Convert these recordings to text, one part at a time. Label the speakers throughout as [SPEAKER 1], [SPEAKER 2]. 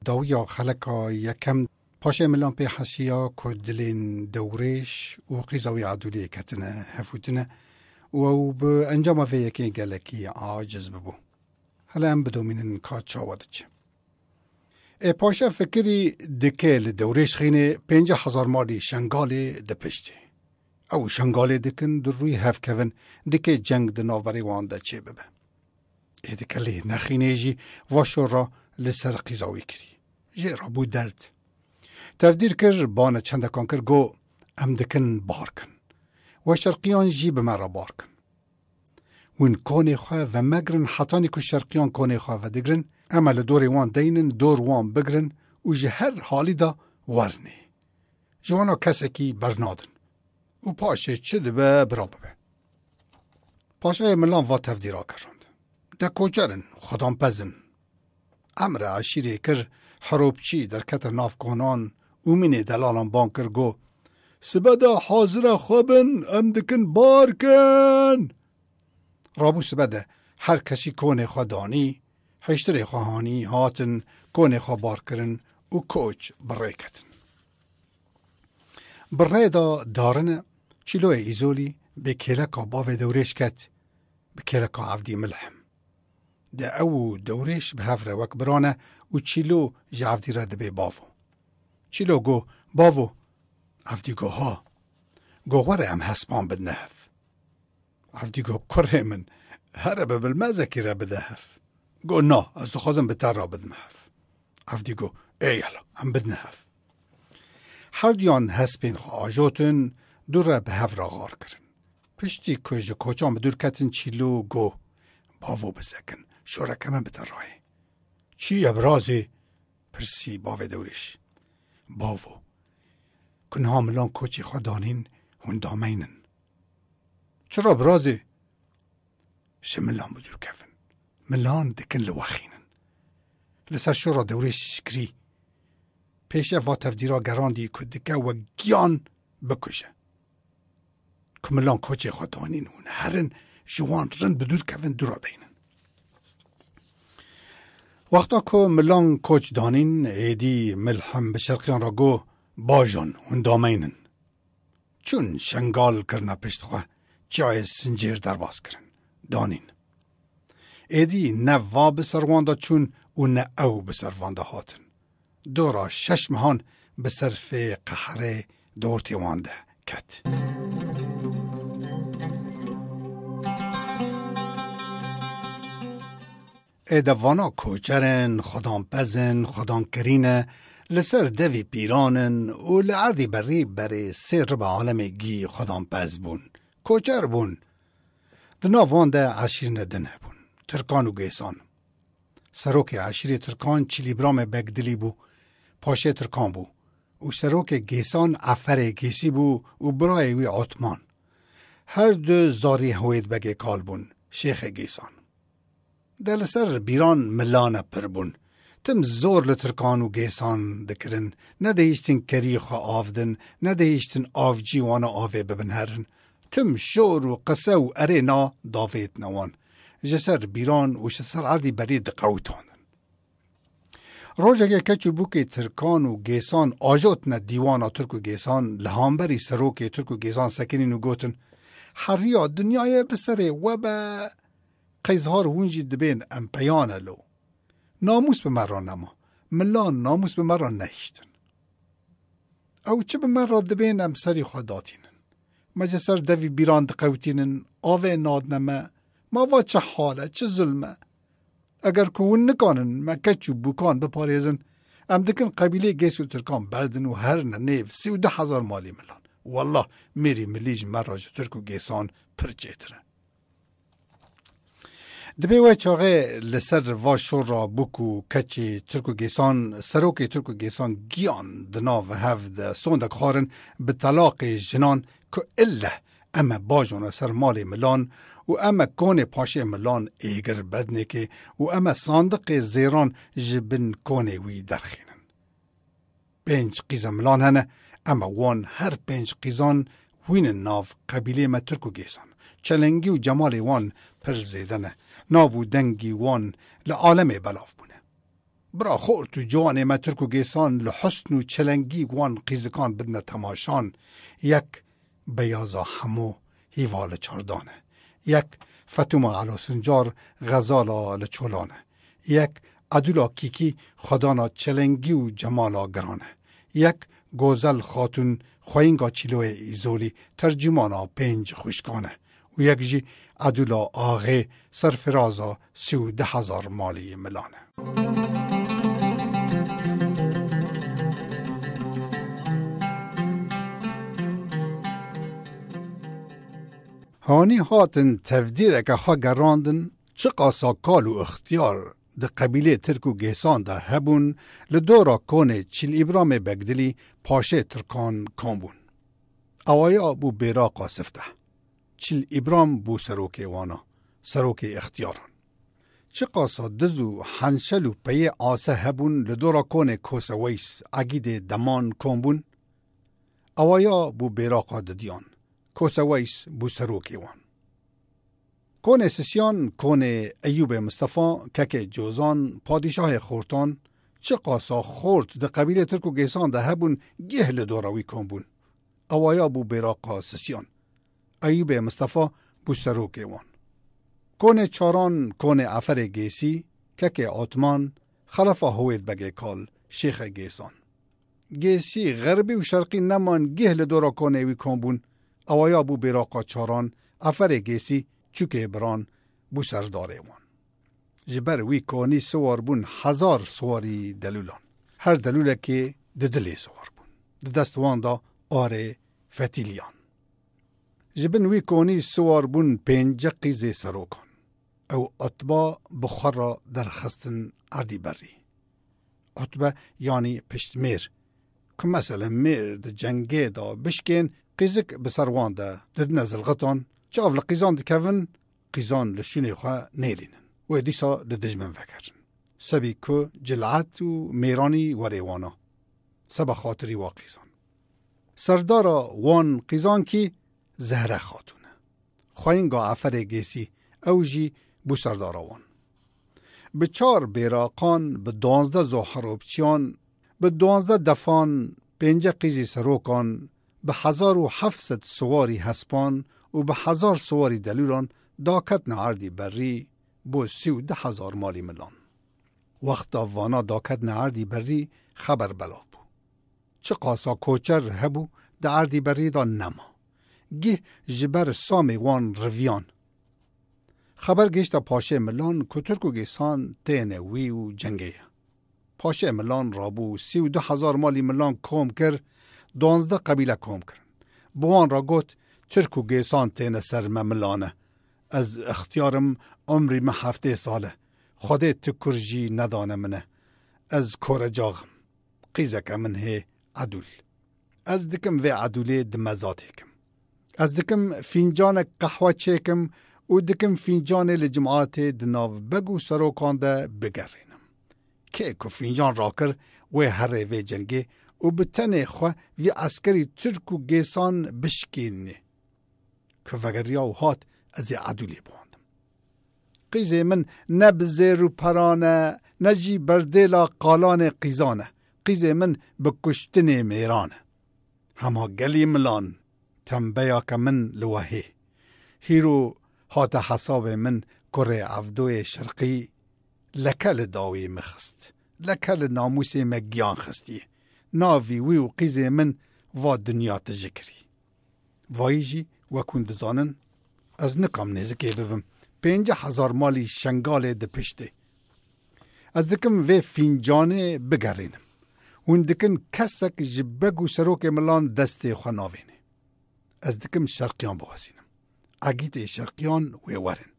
[SPEAKER 1] داویا خلقا یکم پاشه ملان پی حسیا کدلین دورش و قیزاوی عدولی کتنه هفوتنه و به انجام في یکی گلکی عاجز ببو هلا هم بدومینن کات چاودچه پاشه فکری دکل دورش خینه 50,000 مالی شنگالی دپشتی او شنگالی دکن در روی هف کون دکه جنگ دناوری وانده چه ببه دکلی نخینه جی واشو را لسر قیزاوی کری جه را بو درد تفدیر کر بانه چندکان کر گو ام دکن بار کن و شرقیان جی به مرا بار کن وین کونه خواه و مگرن حتانی که شرقیان کونه خواه و دگرن عمل دور وان دینن دور وان بگرن و جه هر حالی دا ورنه جوانا کسکی برنادن و پاشه چه دبه برا ببه پاشه ملان و تفدیرا کرند ده کوچرن خودان پزن امر عشیری کر حروبچی در کت ناف کنان اومینه دلالان بان کر گو سبدا حاضر خوابن ام دکن بار کن رابو سبدا هر کسی کونه خودانی هشتری خواهانی هاتن کونه خواه بار کرن و کوچ بره کتن بره دا دارن چیلو ایزولی به کلکا باوه دورش کت به کلکا عفدی ملحم ده او دورش به هفره وک برانه و چیلو جعفدی رده به باوو چیلو گو باوو عفدی گو ها گو غوره ام حسبان بدنهف عفدی گو کره من هره به بالمزکی را بدهف گو نا از دخوازم بتر را بدمهف عفدی گو ایالا ام بدنهف هر دیان حسبین خواه آجوتن دور را به هف را غار کرن پشتی کج کوچان بدور کتن چیلو گو باوو بزکن شورکه من بتر راهی چی ابرازی پرسی باوه دورش باوو کنها ملان کوچی خواه دانین هون دامینن چرا ابرازی ملان بدور کفن ملان دکن لوخینن لسر شورا دورش شکری پیش و تفدیرا گراندی که دکه و گیان بکشه که ملان کوچی خواه دانین هون هرن جوان رن بدور کفن دورا دینن وقتا که ملان کوچ دانین ایدی ملحم به شرقیان را گو باجان هون دامینن چون شنگال کرنا پشت خواه چای سنجیر در باز کرن دانین ایدی نه وا بسروانده چون و نه او بسروانده هاتن دورا 6 مهان بسرف قهره دورتی وانده کت ایدوانا کوچرن خودان پزن خودان کرینه لسر دوی پیرانن و لعردی بری بری سر به عالم گی خودان پز بون کوچر بون دنا وانده عشیر ندنه بون ترکان و گیسان سروک عشیر ترکان چلیبرام بگدلی بو پاشه ترکان بو و سروک گیسان عفر گیسی بو و برای وی عطمان هر دو زاری هوید بگه کال بون شیخ گیسان دل سر بیران ملانه پر بون تم زور لترکان و گیسان دکرن ندهیشتن کریخ آفدن ندهیشتن آفجی وانا آفه ببنهرن تم شور و قصه و ارینا دافیت نوان جسر بیران و شسر عردی برید قوتانن روز اگه کچو بو که ترکان و گیسان آجوت نه دیوانا ترک و گیسان لهانبری سروک ترک و گیسان سکنین و گوتن حریا دنیای بسره و با قیزهار ونجی دبین ام پیانه لو ناموس به مرا نما ملان ناموس به مرا نهیشتن او چه به مرا دبین ام سری خوداتینن مجسر دوی بیران دقوتینن آوه نادنمه ما وا چه حاله چه ظلمه اگر کون نکانن ما کچو بوکان بپاریزن ام دکن قبیله گیس و ترکان بردن و هر نیف 13,000 مالی ملان والله میری ملیج مراج ترک و گیسان پرچیتره دبی وی چاقه لسر واشور را بکو کچی ترکو گیسان سروک ترکو گیسان گیان دنا و هفد سوندک خارن به طلاق جنان که اله اما باجون سر مال ملان و اما کون پاشه ملان ایگر بدنه که و اما صندق زیران جبن کونه وی درخینن 5 قیز ملان هنه اما وان هر 5 قیزان وین ناف قبیله ما ترکو گیسان چلنگی و جمال وان پر زیدنه ناو و دنگی وان لعالم بلاف بونه برا خورت و جوان ما ترک و گیسان لحسن و چلنگی وان قیزکان بدن تماشان یک بیازا همو هیوال چاردانه یک فتوما علا سنجار غزالا لچولانه یک عدولا کیکی خدانا چلنگی و جمالا گرانه یک گوزل خاتون خوینگا چیلوه ایزولی ترجمانا 5 خوشکانه و یک جی عدولا آغه سرفرازا 13,000 مالی ملانه. هانی هاتن تفدیر که خواه گراندن چه قاسا کال و اختیار ده قبیله ترک و گیسان ده هبون لدورا کونه چیل ابرام بگدلی پاشه ترکان کامبون. اوایا بو بیراقا سفته. چیل ابرام بو سروک وانا. سروک اختیاران. چه قاسا دزو حنشل و پیه آسه هبون لدورا کونه کوسویس عگید دمان کامبون. اوایا بو بیراقا ددیان. کوسویس بو سروکی وان. کون سسیان کون ایوب مصطفی که جوزان پادشاه خورتان چه قاسا خورت ده قبیله ترک و گیسان ده هبون گهل دوراوی کن بون. اوایا بو بیراقا سسیان. ایوب مصطفی بو سروکی وان. کون چاران کون عفر گیسی که آتمان خلفا هوید بگه کال شیخ گیسان. گیسی غربی و شرقی نمان گهل دورا کونه وی کن بون. اوایا بو بیراقا چاران عفر گیسی چوکه بران بو سرداره وان. جبر وی کانی سوار بون 1000 سواری دلولان. هر دلوله که دلی سوار بون. دستوان دا آره فتیلیان. جبن وی کانی سوار بون 5 قیز سروکان. او عطبا بخارا در خستن عردی بری. عطبا یعنی پشتمیر. که مثلا میر ده جنگه دا بشکن قیزک بسروان ده دد نزل غطان چه اول قیزان دکون قیزان لشونه خواه نیلینن و دیسا ددجمن فکرن سبی که جلعت و میرانی و ریوانا سبا خاطری و قیزان سردارا وان قیزان کی زهره خاتونه خواهینگا عفر گیسی اوجی بو سردارا وان به 4 بیراقان به 12 زوحروبچیان به 12 دفان 5 قیزی سروکان به 1700 سواری هسپان و به 1000 سواری دلولان داکت نعردی بری بو 13,000 مالی ملان. وقت وانا داکت نعردی بری خبر بلاد بو. چه قاسا کوچر هبو ده عردی بری دا نما. گه جبر سامی وان رویان. خبر گشتا پاشه ملان کترک و گیسان تین وی و جنگه. پاشه ملان رابو 32,000 مالی ملان کوم کر 12 قبیله کوم کرن. بوان را گوت ترک و گیسان تین سر مملانه. از اختیارم عمری 7 ساله. خوده تکرجی ندانه منه. از کورجاغم. قیزک من هی عدول. از دکم و عدوله دمزات هکم. از دکم فینجان قهوه چیکم و دکم فینجان لجماعت دناو بگو سروکانده بگرینم. که فینجان راکر و هر و جنگه و به تن خواه وی عسکری ترک و گیسان بشکینه. که وگریا و هات از عدولی بواندم. قیزه من نبزه رو پرانه نجی بردیلا قالان قیزانه. قیزه من بکشتن میرانه. همه گلی ملان تنبیا که من لوهی. هیرو هات حساب من کره عفدوی شرقی لکل داوی مخست. لکل ناموس مگیان خستیه. ناوی وی و قیزه من و دنیا تجکری. وایجی و کندزانن از نکام نزکی ببم 5,000 مالی شنگال ده پشته. از دکم و فینجانه بگرینم. اون دکن کسک جبگو سروک ملان دست خناوینه. از دکم شرقیان بواسینم. عگیت شرقیان و ورن.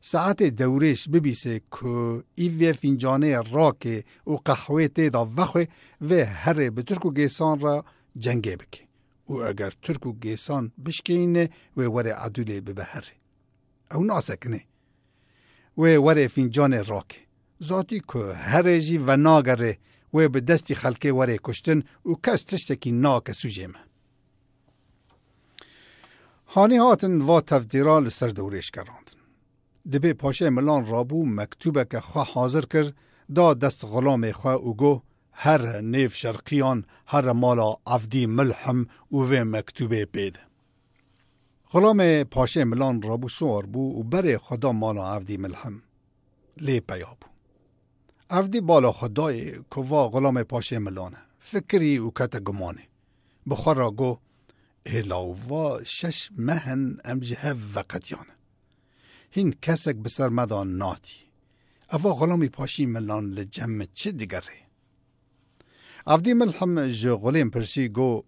[SPEAKER 1] ساعت دورش ببیسه که ایوی فینجانه راکه و قهوه تیدا وخوه و هره به ترک و گیسان را جنگه بکه. و اگر ترک و گیسان بشکینه و وره عدوله ببهره. او ناسکنه. و وره فینجان راکه. ذاتی که هره جی و ناگره و به دستی خلکه وره کشتن و کس تشتکی ناک سوجه ما. هانی هاتن و تفدیرال سر دورش کراندن. دبی پاشه ملان رابو مکتوبه که خواه حاضر کرد دا دست غلام خواه و گو هر نیف شرقیان هر مالا عفدی ملحم و و مکتوبه پیده. غلام پاشه ملان رابو سوار بو و بره خدا مالا عفدی ملحم لی پیا بو. عفدی بالا خدای کوا غلام پاشه ملانه فکری و کت گمانه. بخور را گو هلاوا 6 مهن امجه وقتیانه. هین کسک بسر مدان ناتی. اوا غلامی پاشی ملان لجمع چه دیگره؟ عفدی ملحم جو غلام پرسی گو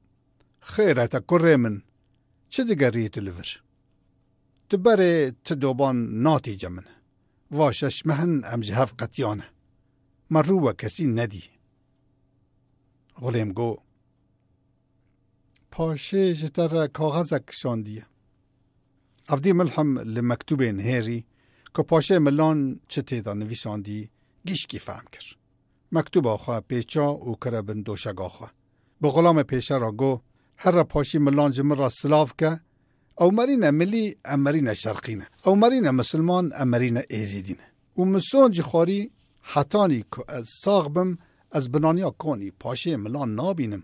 [SPEAKER 1] خیرت کره من چه دیگری تلور؟ تبره تدوبان ناتی جمنه و 6 مهن امجه قطیانه مروه کسی ندی. غلام گو پاشه جتر کاغذک شاندیه. عفدی ملحم لمکتوب نهری که پاشه ملان چه تیدا نویساندی گیشکی فهم کر. مکتوب آخوا پیچا و کربن دوشگ آخوا. به غلام پیشه را گو هر پاشی ملان جمر را سلاف که او مرین ملی امرین شرقینه او مرین مسلمان امرین ایزیدینه و مسون جخواری حتانی که از ساغ بم از بنانیا کنی پاشه ملان نابینم.